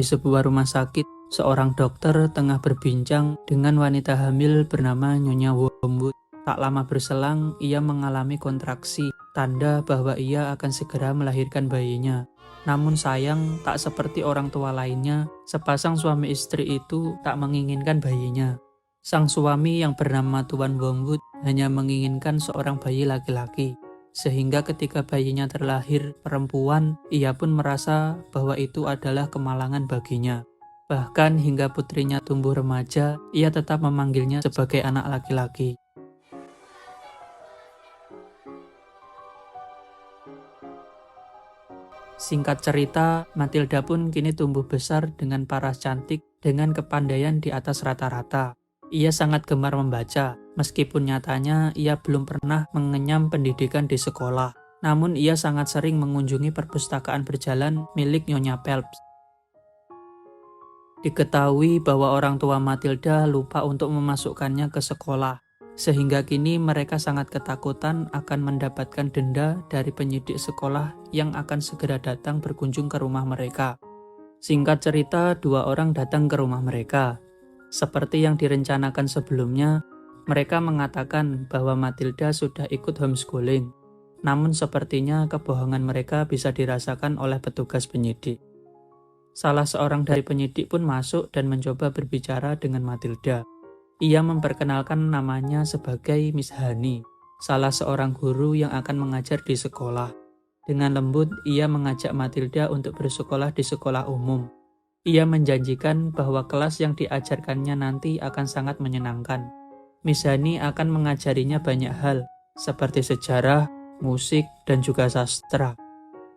Di sebuah rumah sakit, seorang dokter tengah berbincang dengan wanita hamil bernama Nyonya Wormwood. Tak lama berselang, ia mengalami kontraksi, tanda bahwa ia akan segera melahirkan bayinya. Namun sayang, tak seperti orang tua lainnya, sepasang suami istri itu tak menginginkan bayinya. Sang suami yang bernama Tuan Wormwood hanya menginginkan seorang bayi laki-laki. Sehingga ketika bayinya terlahir perempuan, ia pun merasa bahwa itu adalah kemalangan baginya. Bahkan hingga putrinya tumbuh remaja, ia tetap memanggilnya sebagai anak laki-laki. Singkat cerita, Matilda pun kini tumbuh besar dengan paras cantik dengan kepandaian di atas rata-rata. Ia sangat gemar membaca, meskipun nyatanya ia belum pernah mengenyam pendidikan di sekolah. Namun ia sangat sering mengunjungi perpustakaan berjalan milik Nyonya Phelps. Diketahui bahwa orang tua Matilda lupa untuk memasukkannya ke sekolah, sehingga kini mereka sangat ketakutan akan mendapatkan denda dari penyidik sekolah yang akan segera datang berkunjung ke rumah mereka. Singkat cerita, dua orang datang ke rumah mereka. Seperti yang direncanakan sebelumnya, mereka mengatakan bahwa Matilda sudah ikut homeschooling. Namun sepertinya kebohongan mereka bisa dirasakan oleh petugas penyidik. Salah seorang dari penyidik pun masuk dan mencoba berbicara dengan Matilda. Ia memperkenalkan namanya sebagai Miss Honey, salah seorang guru yang akan mengajar di sekolah. Dengan lembut, ia mengajak Matilda untuk bersekolah di sekolah umum. Ia menjanjikan bahwa kelas yang diajarkannya nanti akan sangat menyenangkan. Miss Honey akan mengajarinya banyak hal, seperti sejarah, musik, dan juga sastra.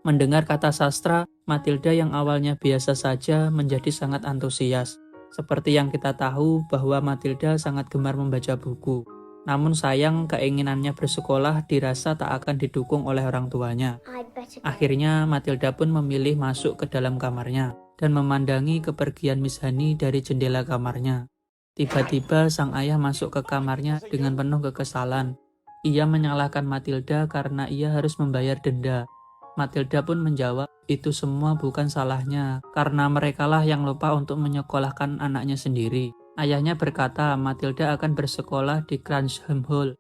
Mendengar kata sastra, Matilda yang awalnya biasa saja menjadi sangat antusias. Seperti yang kita tahu bahwa Matilda sangat gemar membaca buku. Namun sayang, keinginannya bersekolah dirasa tak akan didukung oleh orang tuanya. Akhirnya Matilda pun memilih masuk ke dalam kamarnya dan memandangi kepergian Miss Honey dari jendela kamarnya. Tiba-tiba sang ayah masuk ke kamarnya dengan penuh kekesalan. Ia menyalahkan Matilda karena ia harus membayar denda. Matilda pun menjawab, itu semua bukan salahnya, karena merekalah yang lupa untuk menyekolahkan anaknya sendiri. Ayahnya berkata Matilda akan bersekolah di Cransham Hall.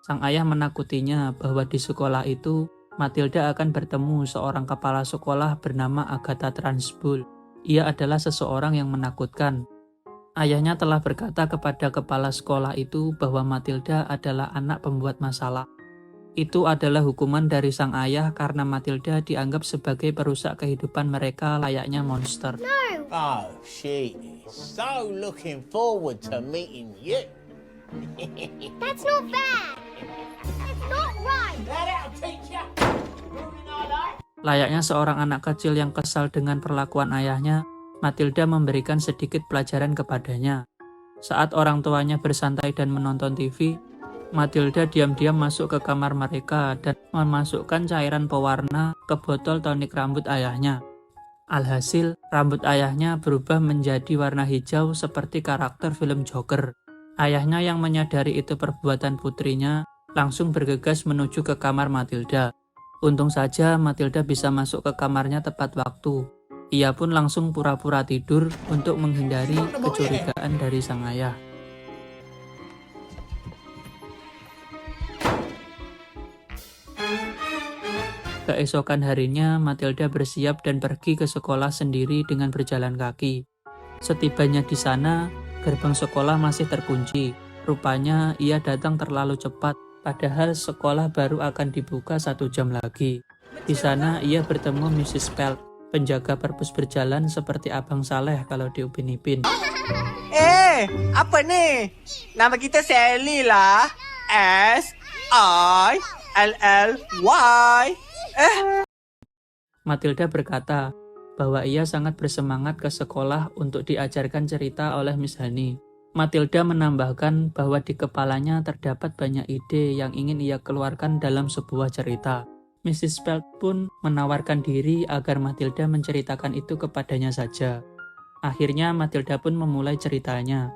Sang ayah menakutinya bahwa di sekolah itu, Matilda akan bertemu seorang kepala sekolah bernama Agatha Trunchbull. Ia adalah seseorang yang menakutkan. Ayahnya telah berkata kepada kepala sekolah itu bahwa Matilda adalah anak pembuat masalah. Itu adalah hukuman dari sang ayah karena Matilda dianggap sebagai perusak kehidupan mereka layaknya monster. Oh, she is so looking forward to meeting you. That's not fair. It's not right. That'll teach you. Ruining our life. Layaknya seorang anak kecil yang kesal dengan perlakuan ayahnya, Matilda memberikan sedikit pelajaran kepadanya. Saat orang tuanya bersantai dan menonton TV, Matilda diam-diam masuk ke kamar mereka dan memasukkan cairan pewarna ke botol tonik rambut ayahnya. Alhasil, rambut ayahnya berubah menjadi warna hijau seperti karakter film Joker. Ayahnya yang menyadari itu perbuatan putrinya, langsung bergegas menuju ke kamar Matilda. Untung saja Matilda bisa masuk ke kamarnya tepat waktu. Ia pun langsung pura-pura tidur untuk menghindari kecurigaan dari sang ayah. Keesokan harinya, Matilda bersiap dan pergi ke sekolah sendiri dengan berjalan kaki. Setibanya di sana, gerbang sekolah masih terkunci. Rupanya ia datang terlalu cepat, padahal sekolah baru akan dibuka 1 jam lagi. Di sana ia bertemu Mrs. Phelps, penjaga perpus berjalan seperti Abang Saleh kalau di Upin Ipin. Apa ni? Nama kita Sally lah. S-I-L-L-Y. Matilda berkata bahwa ia sangat bersemangat ke sekolah untuk diajarkan cerita oleh Miss Honey. Matilda menambahkan bahwa di kepalanya terdapat banyak ide yang ingin ia keluarkan dalam sebuah cerita. Mrs. Phelps pun menawarkan diri agar Matilda menceritakan itu kepadanya saja. Akhirnya Matilda pun memulai ceritanya.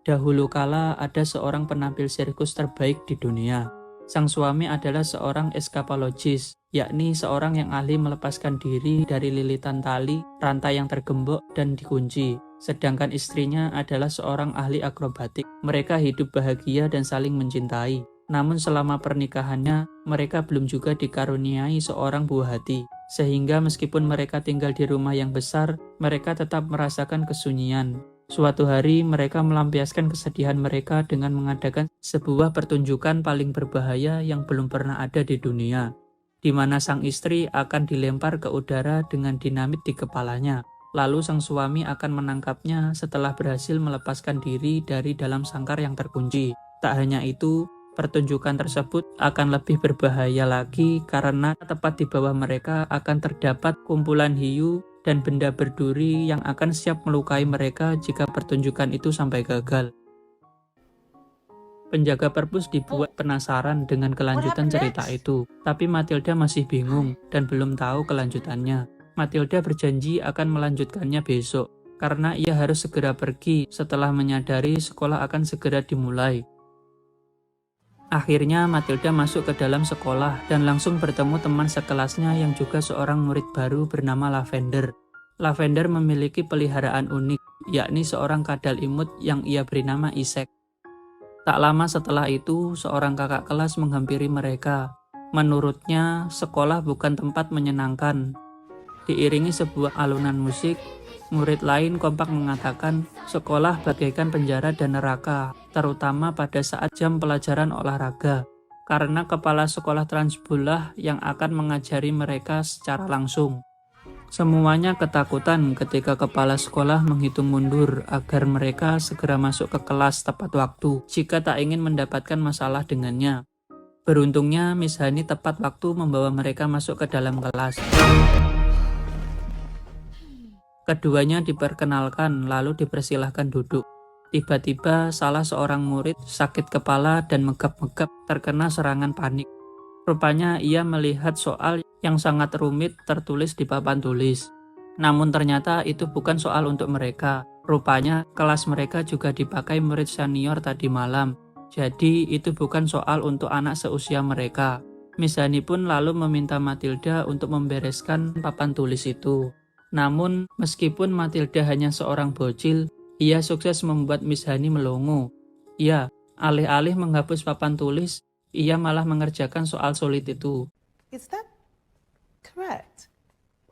Dahulu kala ada seorang penampil sirkus terbaik di dunia. Sang suami adalah seorang escapologist, yakni seorang yang ahli melepaskan diri dari lilitan tali, rantai yang tergembok, dan dikunci. Sedangkan istrinya adalah seorang ahli akrobatik. Mereka hidup bahagia dan saling mencintai. Namun selama pernikahannya, mereka belum juga dikaruniai seorang buah hati. Sehingga meskipun mereka tinggal di rumah yang besar, mereka tetap merasakan kesunyian. Suatu hari mereka melampiaskan kesedihan mereka dengan mengadakan sebuah pertunjukan paling berbahaya yang belum pernah ada di dunia, di mana sang istri akan dilempar ke udara dengan dinamit di kepalanya. Lalu sang suami akan menangkapnya setelah berhasil melepaskan diri dari dalam sangkar yang terkunci. Tak hanya itu, pertunjukan tersebut akan lebih berbahaya lagi karena tepat di bawah mereka akan terdapat kumpulan hiu dan benda berduri yang akan siap melukai mereka jika pertunjukan itu sampai gagal. Penjaga perpus dibuat penasaran dengan kelanjutan cerita itu, tapi Matilda masih bingung dan belum tahu kelanjutannya. Matilda berjanji akan melanjutkannya besok, karena ia harus segera pergi setelah menyadari sekolah akan segera dimulai. Akhirnya Matilda masuk ke dalam sekolah dan langsung bertemu teman sekelasnya yang juga seorang murid baru bernama Lavender. Lavender memiliki peliharaan unik, yakni seorang kadal imut yang ia beri nama Isaac. Tak lama setelah itu, seorang kakak kelas menghampiri mereka. Menurutnya, sekolah bukan tempat menyenangkan. Diiringi sebuah alunan musik, murid lain kompak mengatakan sekolah bagaikan penjara dan neraka, terutama pada saat jam pelajaran olahraga, karena kepala sekolah transbulah yang akan mengajari mereka secara langsung. Semuanya ketakutan ketika kepala sekolah menghitung mundur agar mereka segera masuk ke kelas tepat waktu jika tak ingin mendapatkan masalah dengannya. Beruntungnya Miss Hani tepat waktu membawa mereka masuk ke dalam kelas. Keduanya diperkenalkan lalu dipersilahkan duduk. Tiba-tiba salah seorang murid sakit kepala dan megap-megap terkena serangan panik. Rupanya ia melihat soal yang sangat rumit tertulis di papan tulis. Namun ternyata itu bukan soal untuk mereka. Rupanya kelas mereka juga dipakai murid senior tadi malam. Jadi itu bukan soal untuk anak seusia mereka. Miss Hani pun lalu meminta Matilda untuk membereskan papan tulis itu. Namun, meskipun Matilda hanya seorang bocil, ia sukses membuat Miss Hani melongo. Ya, alih-alih menghapus papan tulis, ia malah mengerjakan soal sulit itu. Is that correct?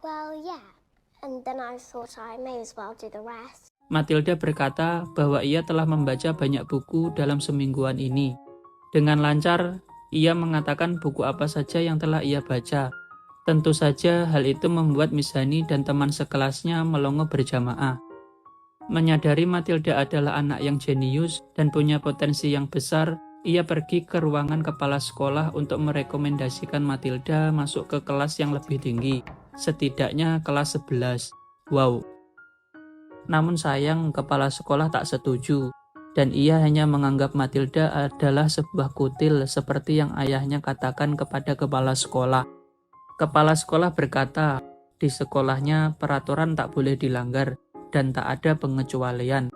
Well, yeah. And then I thought I may as well do the rest. Matilda berkata bahwa ia telah membaca banyak buku dalam semingguan ini. Dengan lancar, ia mengatakan buku apa saja yang telah ia baca. Tentu saja hal itu membuat Miss Hani dan teman sekelasnya melongo berjamaah. Menyadari Matilda adalah anak yang jenius dan punya potensi yang besar, ia pergi ke ruangan kepala sekolah untuk merekomendasikan Matilda masuk ke kelas yang lebih tinggi, setidaknya kelas 11. Wow. Namun sayang kepala sekolah tak setuju, dan ia hanya menganggap Matilda adalah sebuah kutil seperti yang ayahnya katakan kepada kepala sekolah. Kepala sekolah berkata, di sekolahnya peraturan tak boleh dilanggar dan tak ada pengecualian.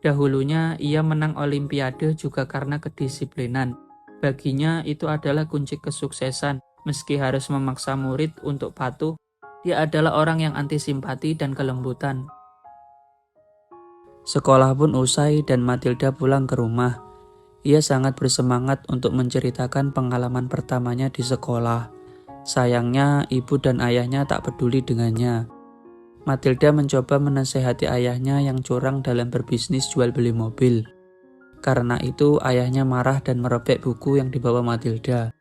Dahulunya ia menang olimpiade juga karena kedisiplinan. Baginya itu adalah kunci kesuksesan, meski harus memaksa murid untuk patuh. Dia adalah orang yang anti simpati dan kelembutan. Sekolah pun usai dan Matilda pulang ke rumah. Ia sangat bersemangat untuk menceritakan pengalaman pertamanya di sekolah. Sayangnya, ibu dan ayahnya tak peduli dengannya. Matilda mencoba menasehati ayahnya yang curang dalam berbisnis jual beli mobil. Karena itu, ayahnya marah dan merobek buku yang dibawa Matilda.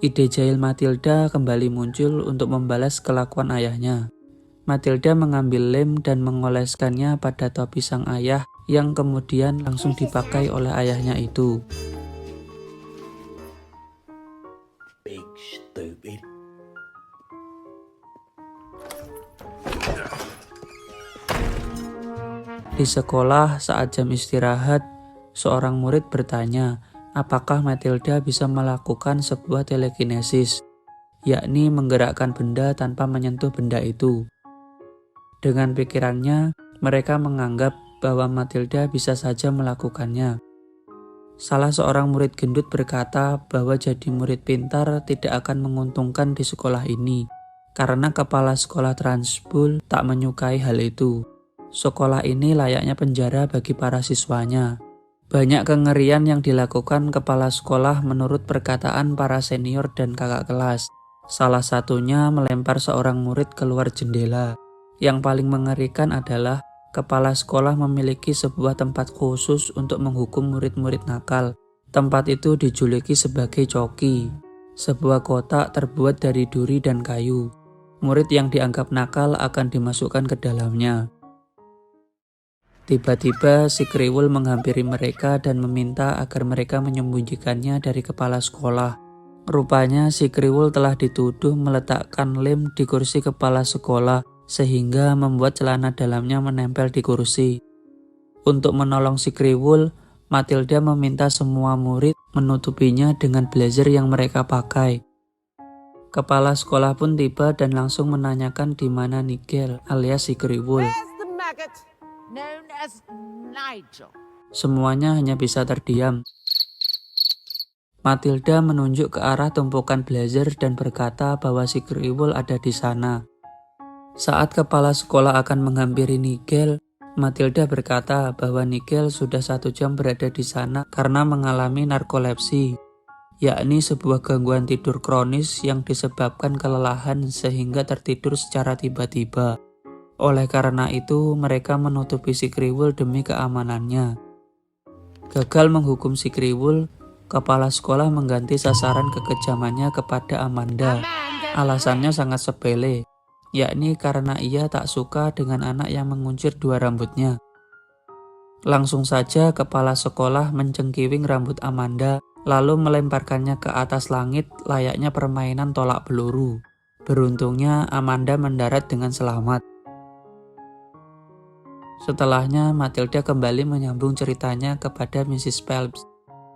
Ide jahil Matilda kembali muncul untuk membalas kelakuan ayahnya. Matilda mengambil lem dan mengoleskannya pada topi sang ayah yang kemudian langsung dipakai oleh ayahnya itu. Big stupid. Di sekolah saat jam istirahat, seorang murid bertanya apakah Matilda bisa melakukan sebuah telekinesis, yakni menggerakkan benda tanpa menyentuh benda itu. Dengan pikirannya, mereka menganggap bahwa Matilda bisa saja melakukannya. Salah seorang murid gendut berkata bahwa jadi murid pintar tidak akan menguntungkan di sekolah ini, karena kepala sekolah Transpool tak menyukai hal itu. Sekolah ini layaknya penjara bagi para siswanya. Banyak kengerian yang dilakukan kepala sekolah menurut perkataan para senior dan kakak kelas. Salah satunya melempar seorang murid keluar jendela. Yang paling mengerikan adalah kepala sekolah memiliki sebuah tempat khusus untuk menghukum murid-murid nakal. Tempat itu dijuluki sebagai coki, sebuah kotak terbuat dari duri dan kayu. Murid yang dianggap nakal akan dimasukkan ke dalamnya. Tiba-tiba si kriwul menghampiri mereka dan meminta agar mereka menyembunyikannya dari kepala sekolah. Rupanya si kriwul telah dituduh meletakkan lem di kursi kepala sekolah sehingga membuat celana dalamnya menempel di kursi. Untuk menolong si kriwul, Matilda meminta semua murid menutupinya dengan blazer yang mereka pakai. Kepala sekolah pun tiba dan langsung menanyakan di mana Nigel alias si kriwul. Where's the maggot known as Nigel? Semuanya hanya bisa terdiam. Matilda menunjuk ke arah tumpukan blazer dan berkata bahwa si kriwul ada di sana. Saat kepala sekolah akan menghampiri Nigel, Matilda berkata bahwa Nigel sudah 1 jam berada di sana karena mengalami narkolepsi, yakni sebuah gangguan tidur kronis yang disebabkan kelelahan sehingga tertidur secara tiba-tiba. Oleh karena itu, mereka menutupi si kriwul demi keamanannya. Gagal menghukum si kriwul, kepala sekolah mengganti sasaran kekejamannya kepada Amanda. Alasannya sangat sepele, yakni karena ia tak suka dengan anak yang menguncir 2 rambutnya. Langsung saja kepala sekolah mencengkiwing rambut Amanda, lalu melemparkannya ke atas langit layaknya permainan tolak peluru. Beruntungnya Amanda mendarat dengan selamat. Setelahnya Matilda kembali menyambung ceritanya kepada Mrs. Phelps.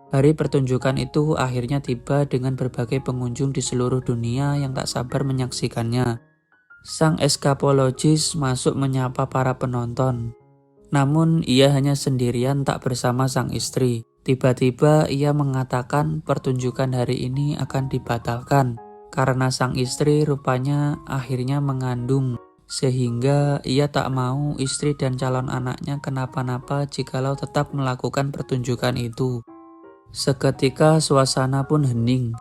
Hari pertunjukan itu akhirnya tiba dengan berbagai pengunjung di seluruh dunia yang tak sabar menyaksikannya. Sang eskapologis masuk menyapa para penonton. Namun ia hanya sendirian tak bersama sang istri. Tiba-tiba ia mengatakan pertunjukan hari ini akan dibatalkan karena sang istri rupanya akhirnya mengandung. Sehingga ia tak mau istri dan calon anaknya kenapa-napa jikalau tetap melakukan pertunjukan itu. Seketika suasana pun hening.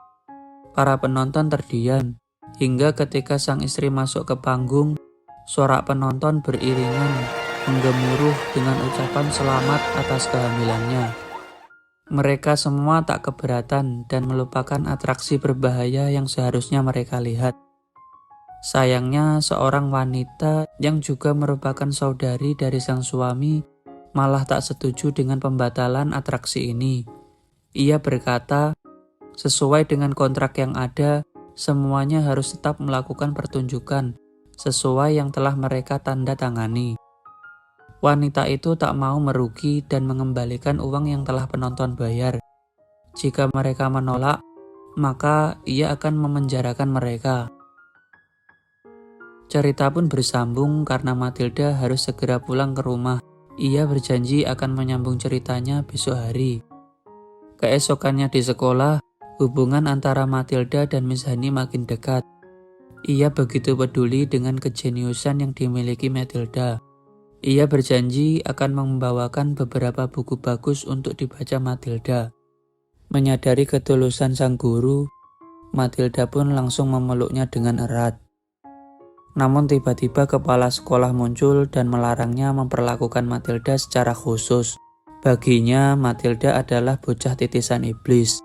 Para penonton terdiam. Hingga ketika sang istri masuk ke panggung, sorak penonton beriringan menggemuruh dengan ucapan selamat atas kehamilannya. Mereka semua tak keberatan dan melupakan atraksi berbahaya yang seharusnya mereka lihat. Sayangnya seorang wanita yang juga merupakan saudari dari sang suami malah tak setuju dengan pembatalan atraksi ini. Ia berkata, sesuai dengan kontrak yang ada, semuanya harus tetap melakukan pertunjukan sesuai yang telah mereka tanda tangani. Wanita itu tak mau merugi dan mengembalikan uang yang telah penonton bayar. Jika mereka menolak, maka ia akan memenjarakan mereka. Cerita pun bersambung karena Matilda harus segera pulang ke rumah. Ia berjanji akan menyambung ceritanya besok hari. Keesokannya di sekolah, hubungan antara Matilda dan Miss Honey makin dekat. Ia begitu peduli dengan kejeniusan yang dimiliki Matilda. Ia berjanji akan membawakan beberapa buku bagus untuk dibaca Matilda. Menyadari ketulusan sang guru, Matilda pun langsung memeluknya dengan erat. Namun tiba-tiba kepala sekolah muncul dan melarangnya memperlakukan Matilda secara khusus. Baginya, Matilda adalah bocah titisan iblis.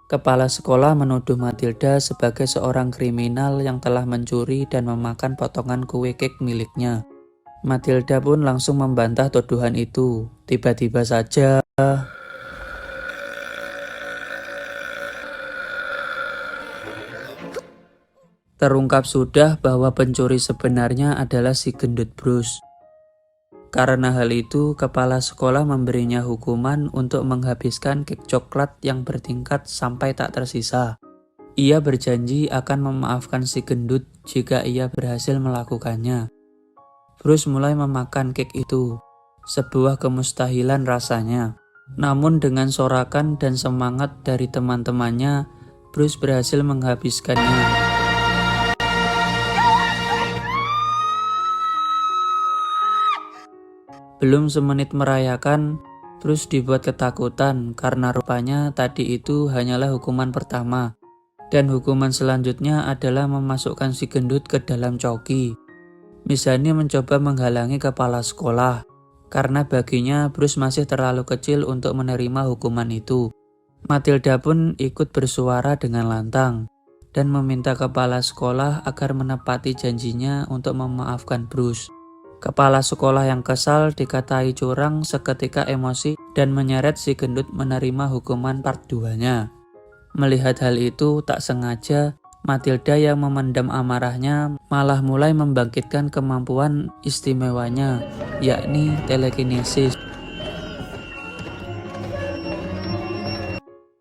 Kepala sekolah menuduh Matilda sebagai seorang kriminal yang telah mencuri dan memakan potongan kue kek miliknya. Matilda pun langsung membantah tuduhan itu. Tiba-tiba saja terungkap sudah bahwa pencuri sebenarnya adalah si gendut Bruce. Karena hal itu, kepala sekolah memberinya hukuman untuk menghabiskan kek coklat yang bertingkat sampai tak tersisa. Ia berjanji akan memaafkan si gendut jika ia berhasil melakukannya. Bruce mulai memakan kek itu. Sebuah kemustahilan rasanya. Namun dengan sorakan dan semangat dari teman-temannya, Bruce berhasil menghabiskannya. Belum semenit merayakan, Bruce dibuat ketakutan karena rupanya tadi itu hanyalah hukuman pertama. Dan hukuman selanjutnya adalah memasukkan si gendut ke dalam coki. Mizani mencoba menghalangi kepala sekolah, karena baginya Bruce masih terlalu kecil untuk menerima hukuman itu. Matilda pun ikut bersuara dengan lantang, dan meminta kepala sekolah agar menepati janjinya untuk memaafkan Bruce. Kepala sekolah yang kesal dikatai curang seketika emosi dan menyeret si gendut menerima hukuman part 2-nya. Melihat hal itu tak sengaja, Matilda yang memendam amarahnya malah mulai membangkitkan kemampuan istimewanya, yakni telekinesis.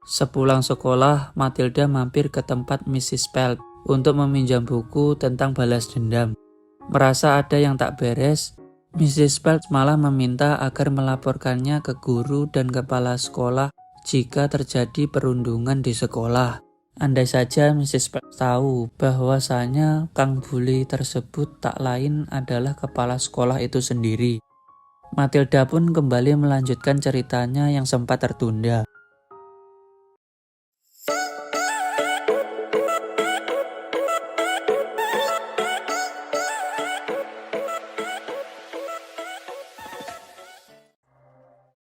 Sepulang sekolah, Matilda mampir ke tempat Mrs. Pelt untuk meminjam buku tentang balas dendam. Merasa ada yang tak beres, Mrs. Pelt malah meminta agar melaporkannya ke guru dan kepala sekolah jika terjadi perundungan di sekolah. Andai saja Mrs. Pelt tahu bahwasanya Kang Bully tersebut tak lain adalah kepala sekolah itu sendiri. Matilda pun kembali melanjutkan ceritanya yang sempat tertunda.